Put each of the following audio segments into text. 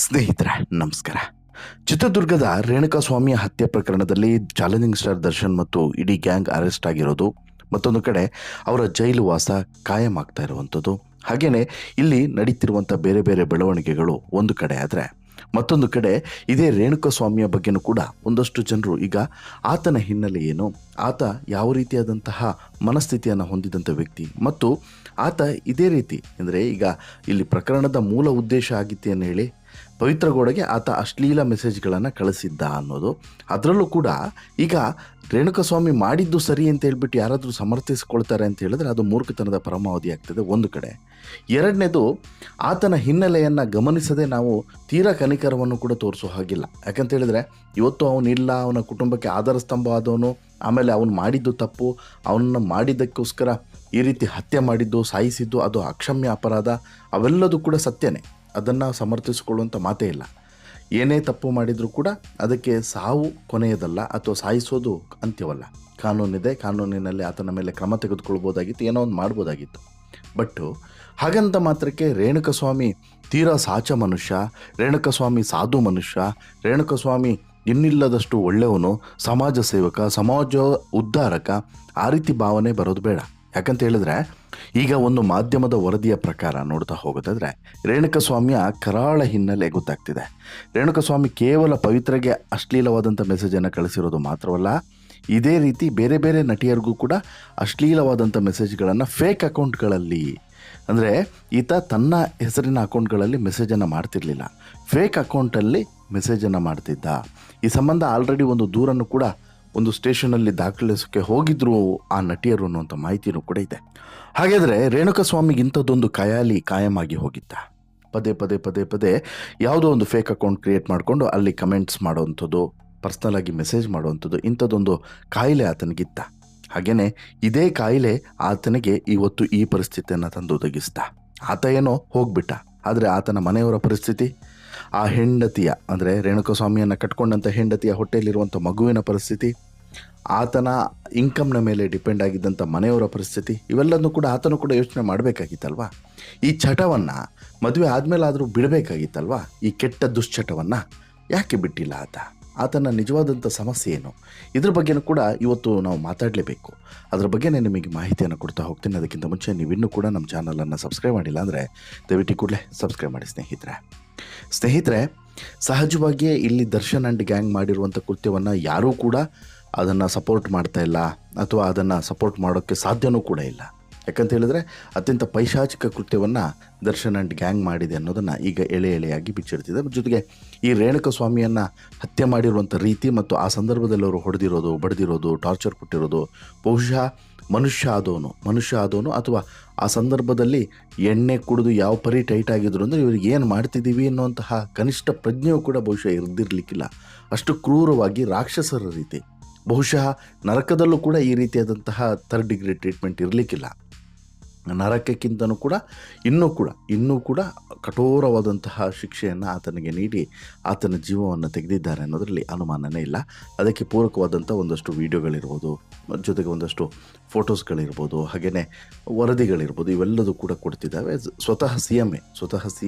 ಸ್ನೇಹಿತರೆ ನಮಸ್ಕಾರ. ಚಿತ್ರದುರ್ಗದ ರೇಣುಕಾಸ್ವಾಮಿಯ ಹತ್ಯೆ ಪ್ರಕರಣದಲ್ಲಿ ಚಾಲೆಂಜಿಂಗ್ ಸ್ಟಾರ್ ದರ್ಶನ್ ಮತ್ತು ಇಡೀ ಗ್ಯಾಂಗ್ ಅರೆಸ್ಟ್ ಆಗಿರೋದು, ಮತ್ತೊಂದು ಕಡೆ ಅವರ ಜೈಲು ವಾಸ ಕಾಯಂ ಆಗ್ತಾ ಇರುವಂಥದ್ದು, ಹಾಗೆಯೇ ಇಲ್ಲಿ ನಡೀತಿರುವಂಥ ಬೇರೆ ಬೇರೆ ಬೆಳವಣಿಗೆಗಳು ಒಂದು ಕಡೆ ಆದರೆ, ಮತ್ತೊಂದು ಕಡೆ ಇದೇ ರೇಣುಕಾಸ್ವಾಮಿಯ ಬಗ್ಗೆನೂ ಕೂಡ ಒಂದಷ್ಟು ಜನರು ಈಗ ಆತನ ಹಿನ್ನೆಲೆ ಏನು, ಆತ ಯಾವ ರೀತಿಯಾದಂತಹ ಮನಸ್ಥಿತಿಯನ್ನು ಹೊಂದಿದಂಥ ವ್ಯಕ್ತಿ, ಮತ್ತು ಆತ ಇದೇ ರೀತಿ ಅಂದರೆ ಈಗ ಇಲ್ಲಿ ಪ್ರಕರಣದ ಮೂಲ ಉದ್ದೇಶ ಆಗಿತ್ತು ಅಂತ ಹೇಳಿ ಪವಿತ್ರ ಗೌಡಗೆ ಆತ ಅಶ್ಲೀಲ ಮೆಸೇಜ್ಗಳನ್ನು ಕಳಿಸಿದ್ದ ಅನ್ನೋದು, ಅದರಲ್ಲೂ ಕೂಡ ಈಗ ರೇಣುಕಾಸ್ವಾಮಿ ಮಾಡಿದ್ದು ಸರಿ ಅಂತ ಹೇಳ್ಬಿಟ್ಟು ಯಾರಾದರೂ ಸಮರ್ಥಿಸಿಕೊಳ್ತಾರೆ ಅಂತ ಹೇಳಿದ್ರೆ ಅದು ಮೂರ್ಖತನದ ಪರಮಾವಧಿ ಆಗ್ತದೆ ಒಂದು ಕಡೆ. ಎರಡನೇದು, ಆತನ ಹಿನ್ನೆಲೆಯನ್ನು ಗಮನಿಸದೆ ನಾವು ತೀರಾ ಕನಿಕರವನ್ನು ಕೂಡ ತೋರಿಸೋ ಹಾಗಿಲ್ಲ. ಯಾಕಂತ ಹೇಳಿದ್ರೆ ಇವತ್ತು ಅವನಿಲ್ಲ, ಅವನ ಕುಟುಂಬಕ್ಕೆ ಆಧಾರ ಸ್ತಂಭ ಆದವನು, ಆಮೇಲೆ ಅವನು ಮಾಡಿದ್ದು ತಪ್ಪು, ಅವನನ್ನು ಮಾಡಿದ್ದಕ್ಕೋಸ್ಕರ ಈ ರೀತಿ ಹತ್ಯೆ ಮಾಡಿದ್ದು, ಸಾಯಿಸಿದ್ದು ಅದು ಅಕ್ಷಮ್ಯ ಅಪರಾಧ, ಅವೆಲ್ಲದೂ ಕೂಡ ಸತ್ಯನೇ, ಅದನ್ನು ಸಮರ್ಥಿಸಿಕೊಳ್ಳುವಂಥ ಮಾತೇ ಇಲ್ಲ. ಏನೇ ತಪ್ಪು ಮಾಡಿದರೂ ಕೂಡ ಅದಕ್ಕೆ ಸಾವು ಕೊನೆಯದಲ್ಲ ಅಥವಾ ಸಾಯಿಸೋದು ಅಂತ್ಯವಲ್ಲ. ಕಾನೂನಿದೆ, ಕಾನೂನಿನಲ್ಲಿ ಆತನ ಮೇಲೆ ಕ್ರಮ ತೆಗೆದುಕೊಳ್ಬೋದಾಗಿತ್ತು, ಏನೋ ಒಂದು ಮಾಡ್ಬೋದಾಗಿತ್ತು. ಬಟ್ಟು ಹಾಗಂತ ಮಾತ್ರಕ್ಕೆ ರೇಣುಕಾಸ್ವಾಮಿ ತೀರಾ ಸಾಚ ಮನುಷ್ಯ, ರೇಣುಕಾಸ್ವಾಮಿ ಸಾಧು ಮನುಷ್ಯ, ರೇಣುಕಾಸ್ವಾಮಿ ಇನ್ನಿಲ್ಲದಷ್ಟು ಒಳ್ಳೆಯವನು, ಸಮಾಜ ಸೇವಕ, ಸಮಾಜ ಉದ್ಧಾರಕ, ಆ ರೀತಿ ಭಾವನೆ ಬರೋದು ಬೇಡ. ಯಾಕಂತ ಹೇಳಿದ್ರೆ ಈಗ ಒಂದು ಮಾಧ್ಯಮದ ವರದಿಯ ಪ್ರಕಾರ ನೋಡ್ತಾ ಹೋಗೋದಾದರೆ ರೇಣುಕಾಸ್ವಾಮಿಯ ಕರಾಳ ಹಿನ್ನೆಲೆ ಗೊತ್ತಾಗ್ತಿದೆ. ರೇಣುಕಾಸ್ವಾಮಿ ಕೇವಲ ಪವಿತ್ರಗೆ ಅಶ್ಲೀಲವಾದಂಥ ಮೆಸೇಜನ್ನು ಕಳಿಸಿರೋದು ಮಾತ್ರವಲ್ಲ, ಇದೇ ರೀತಿ ಬೇರೆ ಬೇರೆ ನಟಿಯರಿಗೂ ಕೂಡ ಅಶ್ಲೀಲವಾದಂಥ ಮೆಸೇಜ್ಗಳನ್ನು ಫೇಕ್ ಅಕೌಂಟ್ಗಳಲ್ಲಿ, ಅಂದರೆ ಈತ ತನ್ನ ಹೆಸರಿನ ಅಕೌಂಟ್ಗಳಲ್ಲಿ ಮೆಸೇಜನ್ನು ಮಾಡ್ತಿರಲಿಲ್ಲ, ಫೇಕ್ ಅಕೌಂಟಲ್ಲಿ ಮೆಸೇಜನ್ನು ಮಾಡ್ತಿದ್ದ. ಈ ಸಂಬಂಧ ಆಲ್ರೆಡಿ ಒಂದು ದೂರನ್ನು ಕೂಡ ಒಂದು ಸ್ಟೇಷನಲ್ಲಿ ದಾಖಲಿಸೋಕ್ಕೆ ಹೋಗಿದ್ರು ಆ ನಟಿಯರು ಅನ್ನುವಂಥ ಮಾಹಿತಿಯೂ ಕೂಡ ಇದೆ. ಹಾಗಾದರೆ ರೇಣುಕಾಸ್ವಾಮಿಗೆ ಇಂಥದ್ದೊಂದು ಕಾಯಮಾಗಿ ಹೋಗಿದ್ದ. ಪದೇ ಪದೇ ಪದೇ ಪದೇ ಯಾವುದೋ ಒಂದು ಫೇಕ್ ಅಕೌಂಟ್ ಕ್ರಿಯೇಟ್ ಮಾಡಿಕೊಂಡು ಅಲ್ಲಿ ಕಮೆಂಟ್ಸ್ ಮಾಡೋವಂಥದ್ದು, ಪರ್ಸ್ನಲಾಗಿ ಮೆಸೇಜ್ ಮಾಡುವಂಥದ್ದು, ಇಂಥದ್ದೊಂದು ಕಾಯಿಲೆ ಆತನಿಗಿತ್ತ. ಹಾಗೆಯೇ ಇದೇ ಕಾಯಿಲೆ ಆತನಿಗೆ ಇವತ್ತು ಈ ಪರಿಸ್ಥಿತಿಯನ್ನು ತಂದು ಒದಗಿಸ್ತಾ. ಆತ ಏನೋ ಹೋಗ್ಬಿಟ್ಟ, ಆದರೆ ಆತನ ಮನೆಯವರ ಪರಿಸ್ಥಿತಿ, ಆ ಹೆಂಡತಿಯ ಅಂದರೆ ರೇಣುಕಾಸ್ವಾಮಿಯನ್ನು ಕಟ್ಕೊಂಡಂಥ ಹೆಂಡತಿಯ ಹೊಟ್ಟೆಯಲ್ಲಿರುವಂಥ ಮಗುವಿನ ಪರಿಸ್ಥಿತಿ, ಆತನ ಇನ್ಕಮ್ನ ಮೇಲೆ ಡಿಪೆಂಡ್ ಆಗಿದ್ದಂಥ ಮನೆಯವರ ಪರಿಸ್ಥಿತಿ, ಇವೆಲ್ಲದನ್ನು ಕೂಡ ಆತನು ಕೂಡ ಯೋಚನೆ ಮಾಡಬೇಕಾಗಿತ್ತಲ್ವ. ಈ ಚಟವನ್ನು ಮದುವೆ ಆದಮೇಲಾದರೂ ಬಿಡಬೇಕಾಗಿತ್ತಲ್ವ. ಈ ಕೆಟ್ಟ ದುಶ್ಚಟವನ್ನು ಯಾಕೆ ಬಿಟ್ಟಿಲ್ಲ ಆತನ ನಿಜವಾದಂಥ ಸಮಸ್ಯೆ ಏನು, ಇದ್ರ ಬಗ್ಗೆನೂ ಕೂಡ ಇವತ್ತು ನಾವು ಮಾತಾಡಲೇಬೇಕು. ಅದರ ಬಗ್ಗೆ ನಿಮಗೆ ಮಾಹಿತಿಯನ್ನು ಕೊಡ್ತಾ ಹೋಗ್ತೀನಿ. ಅದಕ್ಕಿಂತ ಮುಂಚೆ ನೀವಿನ್ನೂ ಕೂಡ ನಮ್ಮ ಚಾನಲನ್ನು ಸಬ್ಸ್ಕ್ರೈಬ್ ಮಾಡಿಲ್ಲ ಅಂದರೆ ದಯವಿಟ್ಟು ಕೂಡಲೇ ಸಬ್ಸ್ಕ್ರೈಬ್ ಮಾಡಿ ಸ್ನೇಹಿತರೆ. ಸಹಜವಾಗಿಯೇ ಇಲ್ಲಿ ದರ್ಶನ್ ಆ್ಯಂಡ್ ಗ್ಯಾಂಗ್ ಮಾಡಿರುವಂಥ ಕೃತ್ಯವನ್ನು ಯಾರೂ ಕೂಡ ಅದನ್ನು ಸಪೋರ್ಟ್ ಮಾಡ್ತಾ ಇಲ್ಲ, ಅಥವಾ ಅದನ್ನು ಸಪೋರ್ಟ್ ಮಾಡೋಕ್ಕೆ ಸಾಧ್ಯವೂ ಕೂಡ ಇಲ್ಲ. ಯಾಕಂತ ಹೇಳಿದ್ರೆ ಅತ್ಯಂತ ಪೈಶಾಚಿಕ ಕೃತ್ಯವನ್ನು ದರ್ಶನ್ ಆ್ಯಂಡ್ ಗ್ಯಾಂಗ್ ಮಾಡಿದೆ ಅನ್ನೋದನ್ನು ಈಗ ಎಳೆಯಾಗಿ ಬಿಚ್ಚಿಡ್ತಿದೆ. ಜೊತೆಗೆ ಈ ರೇಣುಕಾಸ್ವಾಮಿಯನ್ನು ಹತ್ಯೆ ಮಾಡಿರುವಂಥ ರೀತಿ ಮತ್ತು ಆ ಸಂದರ್ಭದಲ್ಲಿ ಅವರು ಹೊಡೆದಿರೋದು, ಬಡಿದಿರೋದು, ಟಾರ್ಚರ್ ಕೊಟ್ಟಿರೋದು, ಬಹುಶಃ ಮನುಷ್ಯ ಆದವನು ಅಥವಾ ಆ ಸಂದರ್ಭದಲ್ಲಿ ಎಣ್ಣೆ ಕುಡಿದು ಯಾವ ಪರಿ ಟೈಟ್ ಆಗಿದ್ರು ಅಂದರೆ ಇವ್ರಿಗೆ ಏನು ಮಾಡ್ತಿದ್ದೀವಿ ಅನ್ನುವಂತಹ ಕನಿಷ್ಠ ಪ್ರಜ್ಞೆಯೂ ಕೂಡ ಬಹುಶಃ ಇರ್ದಿರಲಿಕ್ಕಿಲ್ಲ. ಅಷ್ಟು ಕ್ರೂರವಾಗಿ ರಾಕ್ಷಸರ ರೀತಿ, ಬಹುಶಃ ನರಕದಲ್ಲೂ ಕೂಡ ಈ ರೀತಿಯಾದಂತಹ 3rd ಡಿಗ್ರಿ ಟ್ರೀಟ್ಮೆಂಟ್ ಇರಲಿಕ್ಕಿಲ್ಲ. ನರಕಕ್ಕಿಂತನೂ ಕೂಡ ಇನ್ನೂ ಕೂಡ ಕಠೋರವಾದಂತಹ ಶಿಕ್ಷೆಯನ್ನು ಆತನಿಗೆ ನೀಡಿ ಆತನ ಜೀವವನ್ನು ತೆಗೆದಿದ್ದಾರೆ ಅನ್ನೋದರಲ್ಲಿ ಅನುಮಾನನೇ ಇಲ್ಲ. ಅದಕ್ಕೆ ಪೂರಕವಾದಂಥ ಒಂದಷ್ಟು ವಿಡಿಯೋಗಳಿರ್ಬೋದು, ಜೊತೆಗೆ ಒಂದಷ್ಟು ಫೋಟೋಸ್ಗಳಿರ್ಬೋದು, ಹಾಗೆಯೇ ವರದಿಗಳಿರ್ಬೋದು, ಇವೆಲ್ಲದೂ ಕೂಡ ಕೊಡ್ತಿದ್ದಾವೆ. ಸ್ವತಃ ಸಿ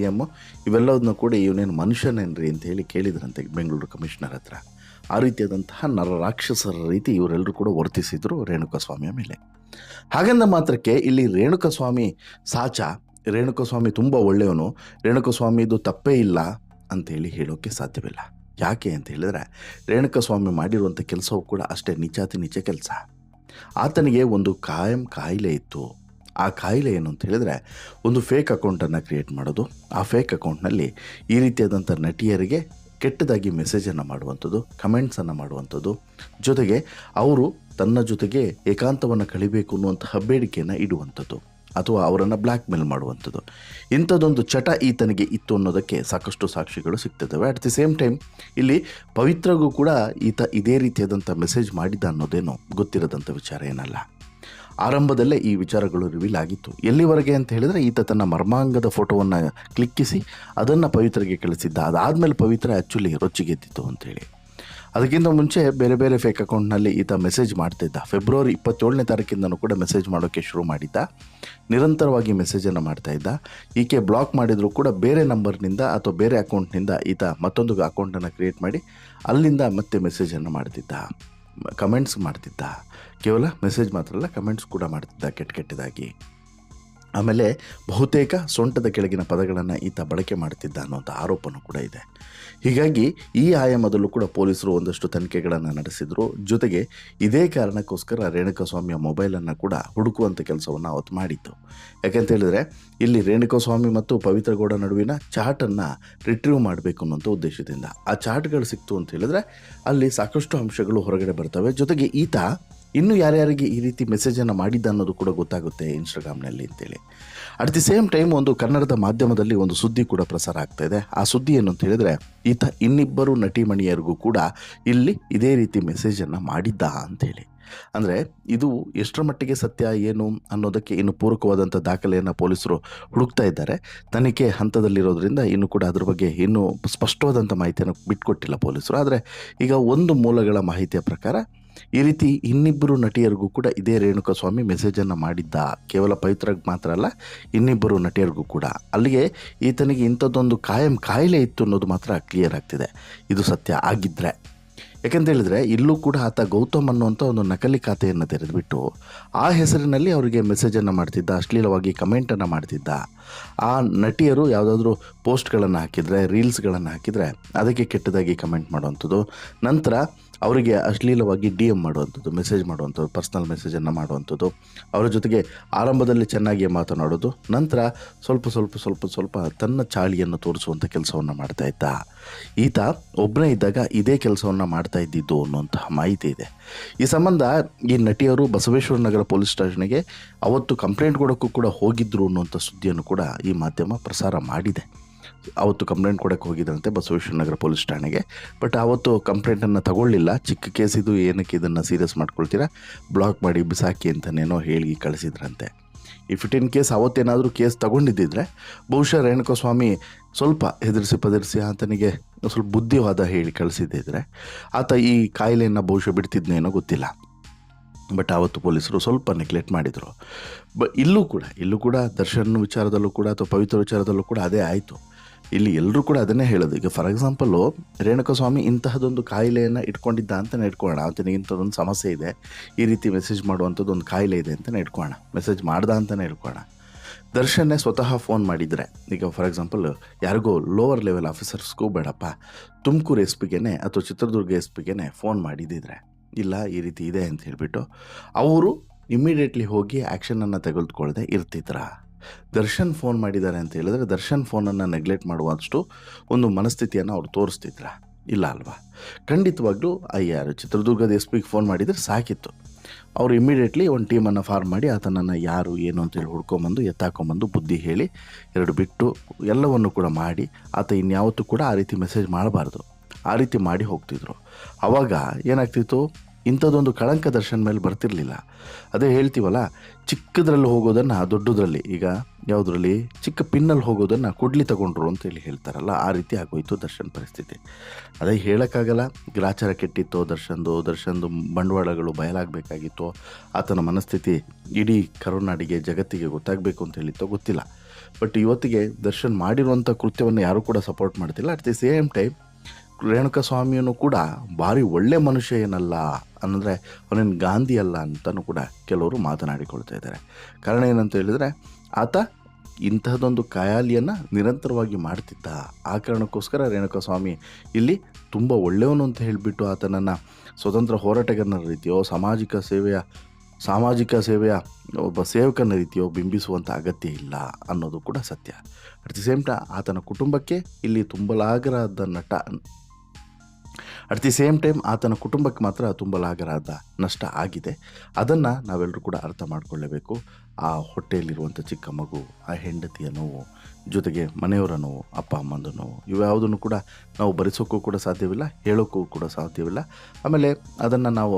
ಎಮ್ ಇವೆಲ್ಲದನ್ನು ಕೂಡ ಇವನೇನು ಮನುಷ್ಯನೇನ್ರಿ ಅಂತ ಹೇಳಿ ಕೇಳಿದ್ರಂತೆ ಬೆಂಗಳೂರು ಕಮಿಷನರ್ ಹತ್ರ. ಆ ರೀತಿಯಾದಂತಹ ನರರಾಕ್ಷಸರ ರೀತಿ ಇವರೆಲ್ಲರೂ ಕೂಡ ವರ್ತಿಸಿದರು ರೇಣುಕಾಸ್ವಾಮಿಯ ಮೇಲೆ. ಹಾಗಂದ ಮಾತ್ರಕ್ಕೆ ಇಲ್ಲಿ ರೇಣುಕಾಸ್ವಾಮಿ ರೇಣುಕಾಸ್ವಾಮಿ ತುಂಬ ಒಳ್ಳೆಯವನು, ರೇಣುಕಾಸ್ವಾಮಿದು ತಪ್ಪೇ ಇಲ್ಲ ಅಂತೇಳಿ ಹೇಳೋಕ್ಕೆ ಸಾಧ್ಯವಿಲ್ಲ. ಯಾಕೆ ಅಂತ ಹೇಳಿದ್ರೆ ರೇಣುಕಾಸ್ವಾಮಿ ಮಾಡಿರುವಂಥ ಕೆಲಸವೂ ಕೂಡ ಅಷ್ಟೇ ನೀಚ ಕೆಲಸ. ಆತನಿಗೆ ಒಂದು ಕಾಯಿಲೆ ಇತ್ತು. ಆ ಕಾಯಿಲೆ ಏನು ಅಂತ ಹೇಳಿದ್ರೆ ಒಂದು ಫೇಕ್ ಅಕೌಂಟನ್ನು ಕ್ರಿಯೇಟ್ ಮಾಡೋದು, ಆ ಫೇಕ್ ಅಕೌಂಟ್ನಲ್ಲಿ ಈ ರೀತಿಯಾದಂಥ ನಟಿಯರಿಗೆ ಕೆಟ್ಟದಾಗಿ ಮೆಸೇಜನ್ನು ಮಾಡುವಂಥದ್ದು, ಕಮೆಂಟ್ಸನ್ನು ಮಾಡುವಂಥದ್ದು, ಜೊತೆಗೆ ಅವರು ತನ್ನ ಜೊತೆಗೆ ಏಕಾಂತವನ್ನು ಕಳಿಬೇಕು ಅನ್ನುವಂತಹ ಬೇಡಿಕೆಯನ್ನು ಇಡುವಂಥದ್ದು, ಅಥವಾ ಅವರನ್ನು ಬ್ಲ್ಯಾಕ್ ಮೇಲ್ ಮಾಡುವಂಥದ್ದು. ಇಂಥದ್ದೊಂದು ಚಟ ಈತನಿಗೆ ಇತ್ತು ಅನ್ನೋದಕ್ಕೆ ಸಾಕಷ್ಟು ಸಾಕ್ಷಿಗಳು ಸಿಗ್ತಿದ್ದಾವೆ. ಅಟ್ ದಿ ಸೇಮ್ ಟೈಮ್ ಇಲ್ಲಿ ಪವಿತ್ರಗೂ ಕೂಡ ಈತ ಇದೇ ರೀತಿಯಾದಂಥ ಮೆಸೇಜ್ ಮಾಡಿದ್ದ ಅನ್ನೋದೇನೋ ಗೊತ್ತಿರೋದಂಥ ವಿಚಾರ ಏನಲ್ಲ. ಆರಂಭದಲ್ಲೇ ಈ ವಿಚಾರಗಳು ರಿವೀಲ್ ಆಗಿತ್ತು. ಎಲ್ಲಿವರೆಗೆ ಅಂತ ಹೇಳಿದರೆ ಈತ ತನ್ನ ಮರ್ಮಾಂಗದ ಫೋಟೋವನ್ನು ಕ್ಲಿಕ್ಕಿಸಿ ಅದನ್ನು ಪವಿತ್ರಗೆ ಕಳಿಸಿದ್ದ. ಅದಾದಮೇಲೆ ಪವಿತ್ರ ಆ್ಯಕ್ಚುಲಿ ರೊಚ್ಚಿಗೆದ್ದಿತ್ತು ಅಂಥೇಳಿ. ಅದಕ್ಕಿಂತ ಮುಂಚೆ ಬೇರೆ ಬೇರೆ ಫೇಕ್ ಅಕೌಂಟ್ನಲ್ಲಿ ಈತ ಮೆಸೇಜ್ ಮಾಡ್ತಿದ್ದ. ಫೆಬ್ರವರಿ 27ನೇ ತಾರೀಕಿಂದನೂ ಕೂಡ ಮೆಸೇಜ್ ಮಾಡೋಕ್ಕೆ ಶುರು ಮಾಡಿದ್ದ. ನಿರಂತರವಾಗಿ ಮೆಸೇಜನ್ನು ಮಾಡ್ತಾ ಇದ್ದ. ಈಕೆ ಬ್ಲಾಕ್ ಮಾಡಿದರೂ ಕೂಡ ಬೇರೆ ನಂಬರ್ನಿಂದ ಅಥವಾ ಬೇರೆ ಅಕೌಂಟ್ನಿಂದ ಈತ ಮತ್ತೊಂದು ಅಕೌಂಟನ್ನು ಕ್ರಿಯೇಟ್ ಮಾಡಿ ಅಲ್ಲಿಂದ ಮತ್ತೆ ಮೆಸೇಜನ್ನು ಮಾಡ್ತಿದ್ದ, ಕಮೆಂಟ್ಸ್ ಮಾಡ್ತಿದ್ದ. ಕೇವಲ ಮೆಸೇಜ್ ಮಾತ್ರ ಅಲ್ಲ, ಕಮೆಂಟ್ಸ್ ಕೂಡ ಮಾಡ್ತಿದ್ದ ಕೆಟ್ಟದಾಗಿ. ಆಮೇಲೆ ಬಹುತೇಕ ಸೊಂಟದ ಕೆಳಗಿನ ಪದಗಳನ್ನು ಈತ ಬಳಕೆ ಮಾಡ್ತಿದ್ದ ಅನ್ನೋಂಥ ಆರೋಪನೂ ಕೂಡ ಇದೆ. ಹೀಗಾಗಿ ಈ ಆಯಾಮದಲ್ಲೂ ಕೂಡ ಪೊಲೀಸರು ಒಂದಷ್ಟು ತನಿಖೆಗಳನ್ನು ನಡೆಸಿದರು. ಜೊತೆಗೆ ಇದೇ ಕಾರಣಕ್ಕೋಸ್ಕರ ರೇಣುಕಾಸ್ವಾಮಿಯ ಮೊಬೈಲನ್ನು ಕೂಡ ಹುಡುಕುವಂಥ ಕೆಲಸವನ್ನು ಅವತ್ತು ಮಾಡಿತ್ತು. ಯಾಕೆಂತ ಹೇಳಿದರೆ ಇಲ್ಲಿ ರೇಣುಕಾಸ್ವಾಮಿ ಮತ್ತು ಪವಿತ್ರ ಗೌಡ ನಡುವಿನ ಚಾಟನ್ನು ರಿಟ್ರೀವ್ ಮಾಡಬೇಕು ಅನ್ನೋಂಥ ಉದ್ದೇಶದಿಂದ. ಆ ಚಾಟ್ಗಳು ಸಿಕ್ತು ಅಂತ ಹೇಳಿದ್ರೆ ಅಲ್ಲಿ ಸಾಕಷ್ಟು ಅಂಶಗಳು ಹೊರಗಡೆ ಬರ್ತವೆ. ಜೊತೆಗೆ ಈತ ಇನ್ನೂ ಯಾರ್ಯಾರಿಗೆ ಈ ರೀತಿ ಮೆಸೇಜನ್ನು ಮಾಡಿದ್ದ ಅನ್ನೋದು ಕೂಡ ಗೊತ್ತಾಗುತ್ತೆ ಇನ್ಸ್ಟಾಗ್ರಾಮ್ನಲ್ಲಿ ಅಂತೇಳಿ. ಅಟ್ ದಿ ಸೇಮ್ ಟೈಮ್ ಒಂದು ಕನ್ನಡದ ಮಾಧ್ಯಮದಲ್ಲಿ ಒಂದು ಸುದ್ದಿ ಕೂಡ ಪ್ರಸಾರ ಆಗ್ತಾ ಇದೆ. ಆ ಸುದ್ದಿ ಏನು ಅಂತ ಹೇಳಿದರೆ ಈತ ಇನ್ನಿಬ್ಬರು ನಟಿಮಣಿಯರಿಗೂ ಕೂಡ ಇಲ್ಲಿ ಇದೇ ರೀತಿ ಮೆಸೇಜನ್ನು ಮಾಡಿದ್ದ ಅಂಥೇಳಿ. ಅಂದರೆ ಇದು ಎಷ್ಟರ ಮಟ್ಟಿಗೆ ಸತ್ಯ ಏನು ಅನ್ನೋದಕ್ಕೆ ಇನ್ನು ಪೂರಕವಾದಂಥ ದಾಖಲೆಯನ್ನು ಪೊಲೀಸರು ಹುಡುಕ್ತಾ ಇದ್ದಾರೆ. ತನಿಖೆ ಹಂತದಲ್ಲಿರೋದ್ರಿಂದ ಇನ್ನು ಕೂಡ ಅದ್ರ ಬಗ್ಗೆ ಇನ್ನೂ ಸ್ಪಷ್ಟವಾದಂಥ ಮಾಹಿತಿಯನ್ನು ಬಿಟ್ಕೊಟ್ಟಿಲ್ಲ ಪೊಲೀಸರು. ಆದರೆ ಈಗ ಒಂದು ಮೂಲಗಳ ಮಾಹಿತಿಯ ಪ್ರಕಾರ ಈ ರೀತಿ ಇನ್ನಿಬ್ಬರು ನಟಿಯರಿಗೂ ಕೂಡ ಇದೇ ರೇಣುಕಾಸ್ವಾಮಿ ಮೆಸೇಜನ್ನು ಮಾಡಿದ್ದ. ಕೇವಲ ಪವಿತ್ರಗೆ ಮಾತ್ರ ಅಲ್ಲ, ಇನ್ನಿಬ್ಬರು ನಟಿಯರಿಗೂ ಕೂಡ. ಅಲ್ಲಿಗೆ ಈತನಿಗೆ ಇಂಥದ್ದೊಂದು ಕಾಯಿಲೆ ಇತ್ತು ಅನ್ನೋದು ಮಾತ್ರ ಕ್ಲಿಯರ್ ಆಗ್ತಿದೆ, ಇದು ಸತ್ಯ ಆಗಿದ್ದರೆ. ಯಾಕೆಂತ ಹೇಳಿದರೆ ಇಲ್ಲೂ ಕೂಡ ಆತ ಗೌತಮ್ ಅನ್ನುವಂಥ ಒಂದು ನಕಲಿ ಖಾತೆಯನ್ನು ತೆರೆದುಬಿಟ್ಟು ಆ ಹೆಸರಿನಲ್ಲಿ ಅವರಿಗೆ ಮೆಸೇಜನ್ನು ಮಾಡ್ತಿದ್ದ, ಅಶ್ಲೀಲವಾಗಿ ಕಮೆಂಟನ್ನು ಮಾಡ್ತಿದ್ದ. ಆ ನಟಿಯರು ಯಾವುದಾದ್ರೂ ಪೋಸ್ಟ್ಗಳನ್ನು ಹಾಕಿದರೆ, ರೀಲ್ಸ್ಗಳನ್ನು ಹಾಕಿದರೆ ಅದಕ್ಕೆ ಕೆಟ್ಟದಾಗಿ ಕಮೆಂಟ್ ಮಾಡುವಂಥದ್ದು, ನಂತರ ಅವರಿಗೆ ಅಶ್ಲೀಲವಾಗಿ DM ಮಾಡುವಂಥದ್ದು, ಮೆಸೇಜ್ ಮಾಡುವಂಥದ್ದು, ಪರ್ಸ್ನಲ್ ಮೆಸೇಜನ್ನು ಮಾಡುವಂಥದ್ದು, ಅವರ ಜೊತೆಗೆ ಆರಂಭದಲ್ಲಿ ಚೆನ್ನಾಗಿಯೇ ಮಾತನಾಡೋದು, ನಂತರ ಸ್ವಲ್ಪ ತನ್ನ ಚಾಳಿಯನ್ನು ತೋರಿಸುವಂಥ ಕೆಲಸವನ್ನು ಮಾಡ್ತಾ ಇದ್ದ. ಈತ ಒಬ್ಬನೇ ಇದ್ದಾಗ ಇದೇ ಕೆಲಸವನ್ನು ಮಾಡ್ತಾ ಇದ್ದಿದ್ದು ಅನ್ನುವಂತಹ ಮಾಹಿತಿ ಇದೆ. ಈ ಸಂಬಂಧ ಈ ನಟಿಯರು ಬಸವೇಶ್ವರ ನಗರ ಪೊಲೀಸ್ ಸ್ಟೇಷನ್ಗೆ ಅವತ್ತು ಕಂಪ್ಲೇಂಟ್ ಕೊಡೋಕ್ಕೂ ಕೂಡ ಹೋಗಿದ್ರು ಅನ್ನುವಂಥ ಸುದ್ದಿಯನ್ನು ಕೂಡ ಈ ಮಾಧ್ಯಮ ಪ್ರಸಾರ ಮಾಡಿದೆ. ಅವತ್ತು ಕಂಪ್ಲೇಂಟ್ ಕೊಡೋಕ್ಕೆ ಹೋಗಿದ್ದಂತೆ ಬಸವೇಶ್ವರ ನಗರ ಪೊಲೀಸ್ ಠಾಣೆಗೆ. ಬಟ್ ಆವತ್ತು ಕಂಪ್ಲೇಂಟನ್ನು ತಗೊಳ್ಳಿಲ್ಲ. ಚಿಕ್ಕ ಕೇಸ್ ಇದು, ಏನಕ್ಕೆ ಇದನ್ನು ಸೀರಿಯಸ್ ಮಾಡ್ಕೊಳ್ತೀರಾ, ಬ್ಲಾಕ್ ಮಾಡಿ ಬಿಸಾಕಿ ಅಂತನೇನೋ ಹೇಳಿ ಕಳಿಸಿದ್ರಂತೆ. ಇಫ್ ಇಟ್ ಇನ್ ಕೇಸ್ ಅವತ್ತೇನಾದರೂ ಕೇಸ್ ತಗೊಂಡಿದ್ದಿದ್ರೆ ಬಹುಶಃ ರೇಣುಕಾಸ್ವಾಮಿ ಸ್ವಲ್ಪ ಹೆದರಿಸಿ ಆತನಿಗೆ ಸ್ವಲ್ಪ ಬುದ್ಧಿವಾದ ಹೇಳಿ ಕಳಿಸಿದ್ದಿದ್ರೆ ಆತ ಈ ಕಾಯಿಲೆಯನ್ನು ಬಹುಶಃ ಬಿಡ್ತಿದ್ನೇನೋ ಗೊತ್ತಿಲ್ಲ. ಬಟ್ ಆವತ್ತು ಪೊಲೀಸರು ಸ್ವಲ್ಪ ನೆಗ್ಲೆಕ್ಟ್ ಮಾಡಿದರು. ಇಲ್ಲೂ ಕೂಡ ದರ್ಶನ್ ವಿಚಾರದಲ್ಲೂ ಕೂಡ ಅಥವಾ ಪವಿತ್ರ ವಿಚಾರದಲ್ಲೂ ಕೂಡ ಅದೇ ಆಯಿತು. ಇಲ್ಲಿ ಎಲ್ಲರೂ ಕೂಡ ಅದನ್ನೇ ಹೇಳೋದು. ಈಗ ಫಾರ್ ಎಕ್ಸಾಂಪಲ್ಲು ರೇಣುಕಾಸ್ವಾಮಿ ಇಂತಹದೊಂದು ಕಾಯಿಲೆಯನ್ನು ಇಟ್ಕೊಂಡಿದ್ದ ಅಂತಲೇ ಇಟ್ಕೊಳ್ಳೋಣ. ಆತನಿಗೆ ಇಂಥದ್ದೊಂದು ಸಮಸ್ಯೆ ಇದೆ, ಈ ರೀತಿ ಮೆಸೇಜ್ ಮಾಡುವಂಥದ್ದು ಒಂದು ಕಾಯಿಲೆ ಇದೆ ಅಂತಲೇ ಇಟ್ಕೊಳ್ಳೋಣ, ಮೆಸೇಜ್ ಮಾಡ್ದ ಅಂತಲೇ ಇಟ್ಕೊಳ್ಳೋಣ. ದರ್ಶನ್ನೇ ಸ್ವತಃ ಫೋನ್ ಮಾಡಿದರೆ, ಈಗ ಫಾರ್ ಎಕ್ಸಾಂಪಲ್ ಯಾರಿಗೋ ಲೋವರ್ ಲೆವೆಲ್ ಆಫೀಸರ್ಸ್ಗೂ ಬೇಡಪ್ಪ, ತುಮಕೂರು SP ಅಥವಾ ಚಿತ್ರದುರ್ಗ SP ಫೋನ್ ಮಾಡಿದ್ದಿದ್ರೆ, ಇಲ್ಲ ಈ ರೀತಿ ಇದೆ ಅಂತ ಹೇಳಿಬಿಟ್ಟು ಅವರು ಇಮ್ಮಿಡಿಯೇಟ್ಲಿ ಹೋಗಿ ಆ್ಯಕ್ಷನನ್ನು ತೆಗೆದುಕೊಳ್ಳದೆ ಇರ್ತಿದ್ರ. ದರ್ಶನ್ ಫೋನ್ ಮಾಡಿದ್ದಾರೆ ಅಂತ ಹೇಳಿದ್ರೆ ದರ್ಶನ್ ಫೋನನ್ನು ನೆಗ್ಲೆಕ್ಟ್ ಮಾಡುವಷ್ಟು ಒಂದು ಮನಸ್ಥಿತಿಯನ್ನು ಅವ್ರು ತೋರಿಸ್ತಿದ್ರ, ಇಲ್ಲ ಅಲ್ವಾ? ಖಂಡಿತವಾಗ್ಲೂ ಯಾರು ಚಿತ್ರದುರ್ಗದ SP ಫೋನ್ ಮಾಡಿದರೆ ಸಾಕಿತ್ತು. ಅವರು ಇಮ್ಮಿಡಿಯೇಟ್ಲಿ ಒಂದು ಟೀಮನ್ನು ಫಾರ್ಮ್ ಮಾಡಿ ಆತನನ್ನು ಯಾರು ಏನು ಅಂತೇಳಿ ಹುಡ್ಕೊಂಬಂದು ಎತ್ತಾಕೊಂಬಂದು ಬುದ್ಧಿ ಹೇಳಿ 2 ಬಿಟ್ಟು ಎಲ್ಲವನ್ನು ಕೂಡ ಮಾಡಿ, ಆತ ಇನ್ಯಾವತ್ತೂ ಕೂಡ ಆ ರೀತಿ ಮೆಸೇಜ್ ಮಾಡಬಾರ್ದು, ಆ ರೀತಿ ಮಾಡಿ ಹೋಗ್ತಿದ್ರು. ಆವಾಗ ಏನಾಗ್ತಿತ್ತು, ಇಂಥದ್ದೊಂದು ಕಳಂಕ ದರ್ಶನ್ ಮೇಲೆ ಬರ್ತಿರಲಿಲ್ಲ. ಅದೇ ಹೇಳ್ತೀವಲ್ಲ, ಚಿಕ್ಕದ್ರಲ್ಲಿ ಹೋಗೋದನ್ನು ದೊಡ್ಡದ್ರಲ್ಲಿ, ಈಗ ಯಾವುದರಲ್ಲಿ ಚಿಕ್ಕ ಪಿನ್ನಲ್ಲಿ ಹೋಗೋದನ್ನು ಕೊಡ್ಲಿ ತಗೊಂಡ್ರು ಅಂತೇಳಿ ಹೇಳ್ತಾರಲ್ಲ, ಆ ರೀತಿ ಆಗೋಯ್ತು ದರ್ಶನ್ ಪರಿಸ್ಥಿತಿ. ಅದೇ ಹೇಳೋಕ್ಕಾಗಲ್ಲ, ಗ್ರಾಚಾರ ಕೆಟ್ಟಿತ್ತೋ ದರ್ಶನ್ದು ಬಂಡವಾಳಗಳು ಬಯಲಾಗಬೇಕಾಗಿತ್ತೋ, ಆತನ ಮನಸ್ಥಿತಿ ಇಡೀ ಕರುನಾಡಿಗೆ ಜಗತ್ತಿಗೆ ಗೊತ್ತಾಗಬೇಕು ಅಂತ ಹೇಳಿತ್ತೋ ಗೊತ್ತಿಲ್ಲ. ಬಟ್ ಇವತ್ತಿಗೆ ದರ್ಶನ್ ಮಾಡಿರುವಂಥ ಕೃತ್ಯವನ್ನು ಯಾರೂ ಕೂಡ ಸಪೋರ್ಟ್ ಮಾಡ್ತಿಲ್ಲ. ಅಟ್ ದಿ ಸೇಮ್ ಟೈಮ್ ರೇಣುಕಾಸ್ವಾಮಿಯನ್ನು ಕೂಡ ಭಾರಿ ಒಳ್ಳೆ ಮನುಷ್ಯ ಏನಲ್ಲ ಅಂದರೆ ಅವನೇನು ಗಾಂಧಿ ಅಲ್ಲ ಅಂತಲೂ ಕೂಡ ಕೆಲವರು ಮಾತನಾಡಿಕೊಳ್ತಾ ಇದ್ದಾರೆ. ಕಾರಣ ಏನಂತ ಹೇಳಿದರೆ ಆತ ಇಂತಹದೊಂದು ಕಾಯಿಲೆಯನ್ನು ನಿರಂತರವಾಗಿ ಮಾಡ್ತಿದ್ದ. ಆ ಕಾರಣಕ್ಕೋಸ್ಕರ ರೇಣುಕಾಸ್ವಾಮಿ ಇಲ್ಲಿ ತುಂಬ ಒಳ್ಳೆಯವನು ಅಂತ ಹೇಳಿಬಿಟ್ಟು ಆತನನ್ನು ಸ್ವತಂತ್ರ ಹೋರಾಟಗಾರನ ರೀತಿಯೋ ಸಾಮಾಜಿಕ ಸೇವೆಯ ಒಬ್ಬ ಸೇವಕನ ರೀತಿಯೋ ಬಿಂಬಿಸುವಂಥ ಅಗತ್ಯ ಇಲ್ಲ ಅನ್ನೋದು ಕೂಡ ಸತ್ಯ. ಅಟ್ ದಿ ಸೇಮ್ ಟೈಮ್ ಆತನ ಕುಟುಂಬಕ್ಕೆ ಇಲ್ಲಿ ಆತನ ಕುಟುಂಬಕ್ಕೆ ಮಾತ್ರ ತುಂಬಲಾಗದ ನಷ್ಟ ಆಗಿದೆ. ಅದನ್ನು ನಾವೆಲ್ಲರೂ ಕೂಡ ಅರ್ಥ ಮಾಡಿಕೊಳ್ಳಬೇಕು. ಆ ಹೊಟ್ಟೆಯಲ್ಲಿರುವಂಥ ಚಿಕ್ಕ ಮಗು, ಆ ಹೆಂಡತಿಯ ನೋವು, ಜೊತೆಗೆ ಮನೆಯವರ ನೋವು, ಅಪ್ಪ ಅಮ್ಮಂದು ನೋವು, ಇವ್ಯಾವುದನ್ನು ಕೂಡ ನಾವು ಭರಿಸೋಕ್ಕೂ ಕೂಡ ಸಾಧ್ಯವಿಲ್ಲ, ಹೇಳೋಕ್ಕೂ ಕೂಡ ಸಾಧ್ಯವಿಲ್ಲ. ಆಮೇಲೆ ಅದನ್ನು ನಾವು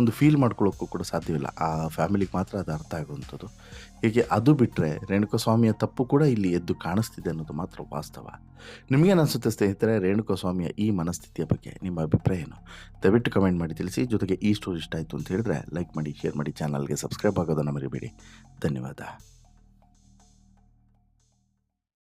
ಒಂದು ಫೀಲ್ ಮಾಡ್ಕೊಳ್ಳೋಕ್ಕೂ ಕೂಡ ಸಾಧ್ಯವಿಲ್ಲ. ಆ ಫ್ಯಾಮಿಲಿಗೆ ಮಾತ್ರ ಅದು ಅರ್ಥ ಆಗುವಂಥದ್ದು. ಹೀಗೆ ಅದು ಬಿಟ್ಟರೆ ರೇಣುಕಾಸ್ವಾಮಿಯ ತಪ್ಪು ಕೂಡ ಇಲ್ಲಿ ಎದ್ದು ಕಾಣಿಸ್ತಿದೆ ಅನ್ನೋದು ಮಾತ್ರ ವಾಸ್ತವ. ನಿಮಗೇನು ಅನಿಸುತ್ತೆ ಸ್ನೇಹಿತರೆ, ರೇಣುಕಾಸ್ವಾಮಿಯ ಈ ಮನಸ್ಥಿತಿಯ ಬಗ್ಗೆ ನಿಮ್ಮ ಅಭಿಪ್ರಾಯ ಏನು? ದಯವಿಟ್ಟು ಕಮೆಂಟ್ ಮಾಡಿ ತಿಳಿಸಿ. ಜೊತೆಗೆ ಈ ಸ್ಟೋರಿ ಇಷ್ಟ ಆಯಿತು ಅಂತ ಹೇಳಿದ್ರೆ ಲೈಕ್ ಮಾಡಿ, ಶೇರ್ ಮಾಡಿ, ಚಾನಲ್ಗೆ ಸಬ್ಸ್ಕ್ರೈಬ್ ಆಗೋದನ್ನು ಮರಿಬೇಡಿ. ಧನ್ಯವಾದ.